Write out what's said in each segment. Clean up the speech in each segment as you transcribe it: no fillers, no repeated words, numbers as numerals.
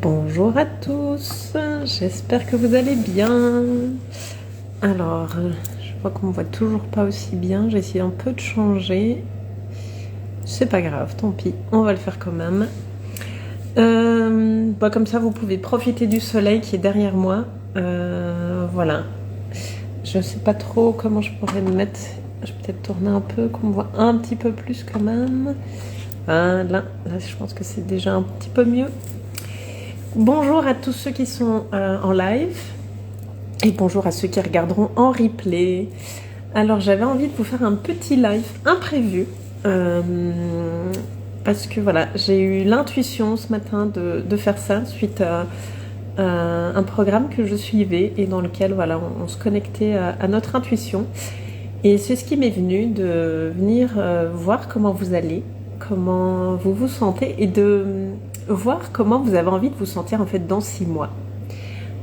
Bonjour à tous, j'espère que vous allez bien. Alors, je vois qu'on me voit toujours pas aussi bien, j'ai essayé un peu de changer. C'est pas grave, tant pis, on va le faire quand même. Comme ça, vous pouvez profiter du soleil qui est derrière moi. Voilà. Je sais pas trop comment je pourrais me mettre. Je vais peut-être tourner un peu, qu'on me voit un petit peu plus quand même. Voilà, là je pense que c'est déjà un petit peu mieux. Bonjour à tous ceux qui sont en live et bonjour à ceux qui regarderont en replay. Alors j'avais envie de vous faire un petit live imprévu parce que voilà, j'ai eu l'intuition ce matin de faire ça suite à un programme que je suivais et dans lequel voilà, on se connectait à notre intuition. Et c'est ce qui m'est venu de venir voir comment vous allez, comment vous vous sentez et de voir comment vous avez envie de vous sentir en fait dans 6 mois.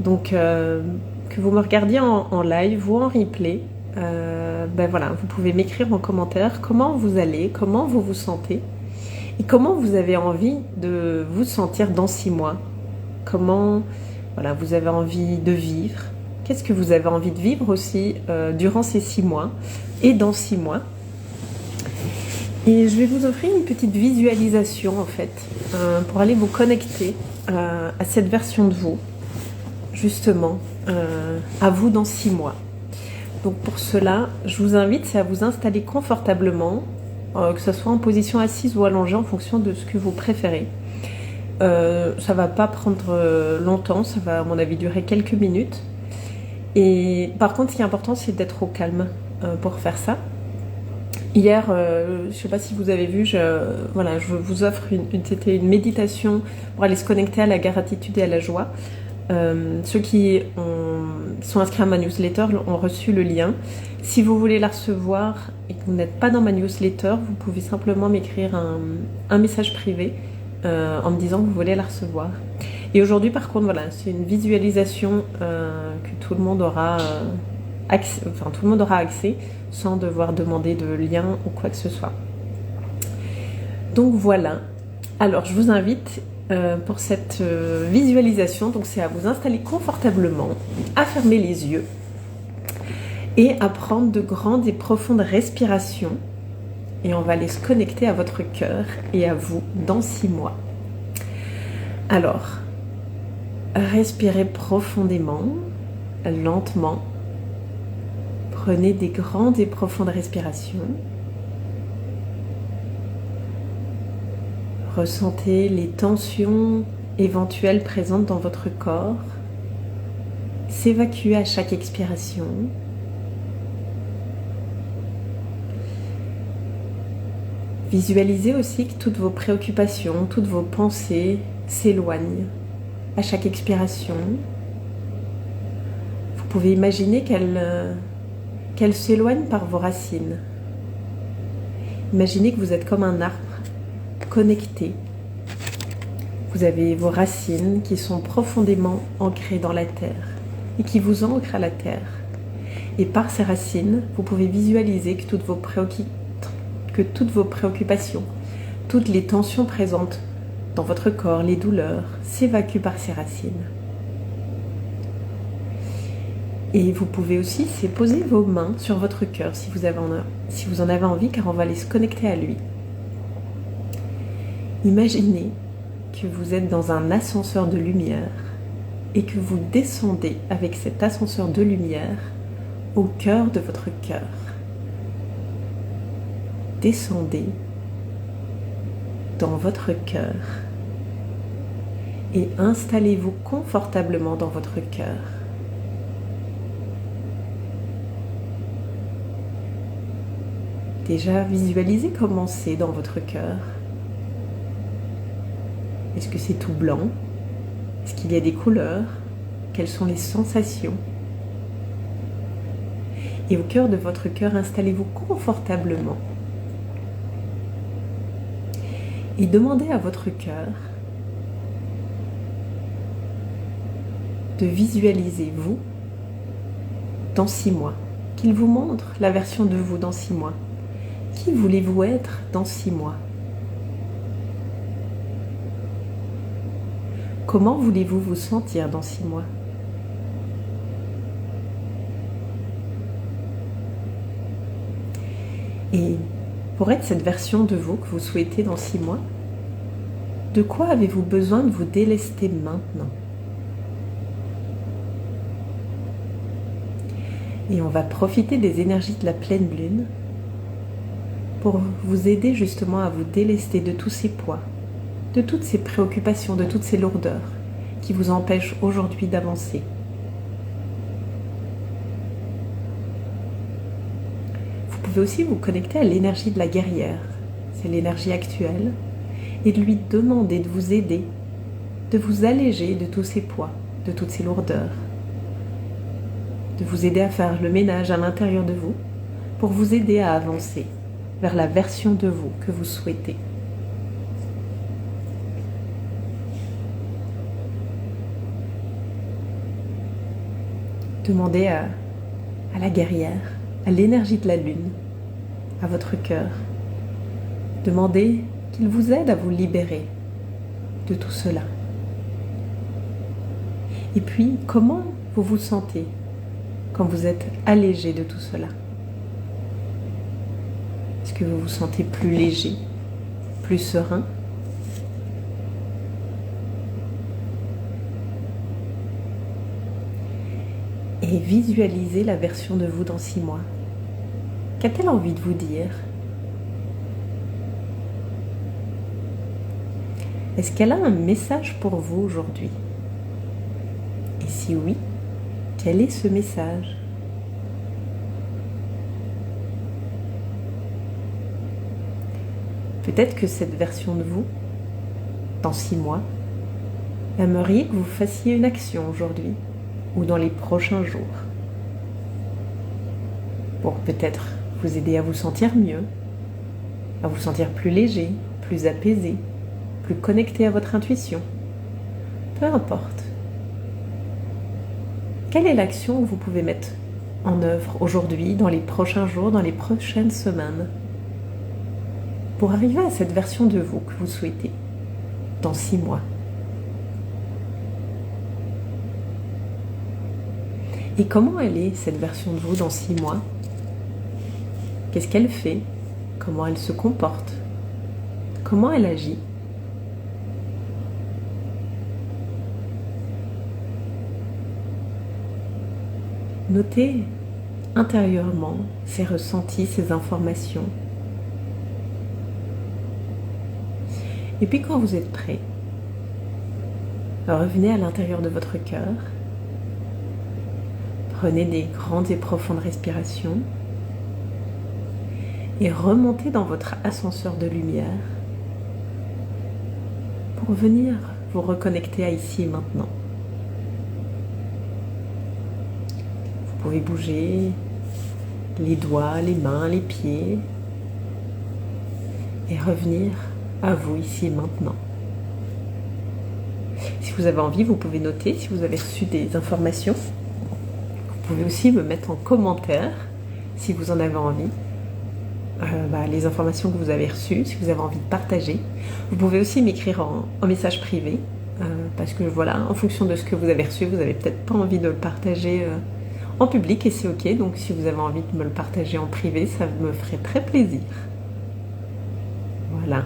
Donc que vous me regardiez en live ou en replay, voilà, vous pouvez m'écrire en commentaire comment vous allez, comment vous vous sentez et comment vous avez envie de vous sentir dans 6 mois. Comment voilà, vous avez envie de vivre. Qu'est-ce que vous avez envie de vivre aussi durant ces 6 mois et dans 6 mois. Et je vais vous offrir une petite visualisation en fait pour aller vous connecter à cette version de vous, justement, à vous dans 6 mois. Donc pour cela, je vous invite à vous installer confortablement, que ce soit en position assise ou allongée en fonction de ce que vous préférez. Ça va pas prendre longtemps, ça va à mon avis durer quelques minutes. Et par contre, ce qui est important, c'est d'être au calme pour faire ça. Hier, je ne sais pas si vous avez vu, je vous offre c'était une méditation pour aller se connecter à la gratitude et à la joie. Ceux qui sont inscrits à ma newsletter ont reçu le lien. Si vous voulez la recevoir et que vous n'êtes pas dans ma newsletter, vous pouvez simplement m'écrire un message privé en me disant que vous voulez la recevoir. Et aujourd'hui, par contre, voilà, c'est une visualisation que tout le monde aura accès sans devoir demander de lien ou quoi que ce soit. Donc voilà. Alors, je vous invite pour cette visualisation, donc c'est à vous installer confortablement, à fermer les yeux et à prendre de grandes et profondes respirations. Et on va aller se connecter à votre cœur et à vous dans 6 mois. Alors, respirez profondément, lentement. Prenez des grandes et profondes respirations. Ressentez les tensions éventuelles présentes dans votre corps s'évacuer à chaque expiration. Visualisez aussi que toutes vos préoccupations, toutes vos pensées s'éloignent à chaque expiration. Vous pouvez imaginer qu'elles s'éloignent par vos racines. Imaginez que vous êtes comme un arbre connecté. Vous avez vos racines qui sont profondément ancrées dans la terre et qui vous ancrent à la terre. Et par ces racines, vous pouvez visualiser que toutes vos préoccupations, toutes les tensions présentes dans votre corps, les douleurs, s'évacuent par ces racines. Et vous pouvez aussi poser vos mains sur votre cœur si vous en avez envie, car on va aller se connecter à lui. Imaginez que vous êtes dans un ascenseur de lumière et que vous descendez avec cet ascenseur de lumière au cœur de votre cœur. Descendez dans votre cœur et installez-vous confortablement dans votre cœur. Déjà, visualisez comment c'est dans votre cœur. Est-ce que c'est tout blanc? Est-ce qu'il y a des couleurs? Quelles sont les sensations? Et au cœur de votre cœur, installez-vous confortablement. Et demandez à votre cœur de visualiser vous dans 6 mois. Qu'il vous montre la version de vous dans 6 mois. Qui voulez-vous être dans 6 mois? Comment voulez-vous vous sentir dans 6 mois? Et pour être cette version de vous que vous souhaitez dans 6 mois, de quoi avez-vous besoin de vous délester maintenant? Et on va profiter des énergies de la pleine lune pour vous aider justement à vous délester de tous ces poids, de toutes ces préoccupations, de toutes ces lourdeurs qui vous empêchent aujourd'hui d'avancer. Vous pouvez aussi vous connecter à l'énergie de la guerrière, c'est l'énergie actuelle, et de lui demander de vous aider, de vous alléger de tous ces poids, de toutes ces lourdeurs, de vous aider à faire le ménage à l'intérieur de vous pour vous aider à avancer vers la version de vous que vous souhaitez. Demandez à la guerrière, à l'énergie de la lune, à votre cœur. Demandez qu'il vous aide à vous libérer de tout cela. Et puis, comment vous vous sentez quand vous êtes allégé de tout cela? Est-ce que vous vous sentez plus léger, plus serein? Et visualisez la version de vous dans 6 mois. Qu'a-t-elle envie de vous dire? Est-ce qu'elle a un message pour vous aujourd'hui? Et si oui, quel est ce message? Peut-être que cette version de vous, dans 6 mois, aimeriez que vous fassiez une action aujourd'hui ou dans les prochains jours pour peut-être vous aider à vous sentir mieux, à vous sentir plus léger, plus apaisé, plus connecté à votre intuition. Peu importe. Quelle est l'action que vous pouvez mettre en œuvre aujourd'hui, dans les prochains jours, dans les prochaines semaines, pour arriver à cette version de vous que vous souhaitez dans 6 mois? Et comment elle est, cette version de vous, dans 6 mois? Qu'est-ce qu'elle fait? Comment elle se comporte? Comment elle agit? Notez intérieurement ces ressentis, ces informations. Et puis quand vous êtes prêt, revenez à l'intérieur de votre cœur. Prenez des grandes et profondes respirations et remontez dans votre ascenseur de lumière pour venir vous reconnecter à ici et maintenant. Vous pouvez bouger les doigts, les mains, les pieds et revenir à vous ici et maintenant. Si vous avez envie, vous pouvez noter si vous avez reçu des informations. Vous pouvez aussi me mettre en commentaire, si vous en avez envie, les informations que vous avez reçues, si vous avez envie de partager. Vous pouvez aussi m'écrire en message privé, parce que voilà, en fonction de ce que vous avez reçu, vous n'avez peut-être pas envie de le partager en public, et c'est ok. Donc si vous avez envie de me le partager en privé, ça me ferait très plaisir. Voilà.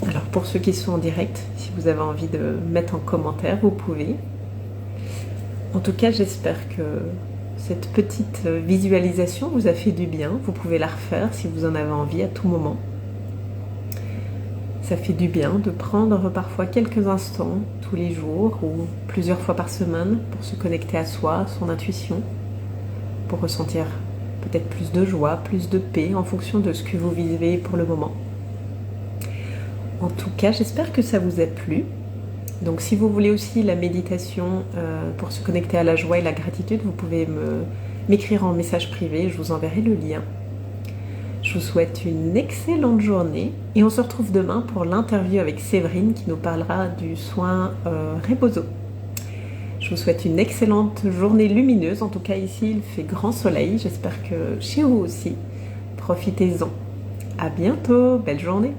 Alors pour ceux qui sont en direct, si vous avez envie de mettre en commentaire, vous pouvez. En tout cas, j'espère que cette petite visualisation vous a fait du bien. Vous pouvez la refaire si vous en avez envie à tout moment. Ça fait du bien de prendre parfois quelques instants tous les jours ou plusieurs fois par semaine pour se connecter à soi, à son intuition, pour ressentir peut-être plus de joie, plus de paix en fonction de ce que vous vivez pour le moment. En tout cas, j'espère que ça vous a plu. Donc si vous voulez aussi la méditation pour se connecter à la joie et la gratitude, vous pouvez m'écrire en message privé, je vous enverrai le lien. Je vous souhaite une excellente journée et on se retrouve demain pour l'interview avec Séverine qui nous parlera du soin Rebozo. Je vous souhaite une excellente journée lumineuse, en tout cas ici il fait grand soleil, j'espère que chez vous aussi. Profitez-en. À bientôt, belle journée.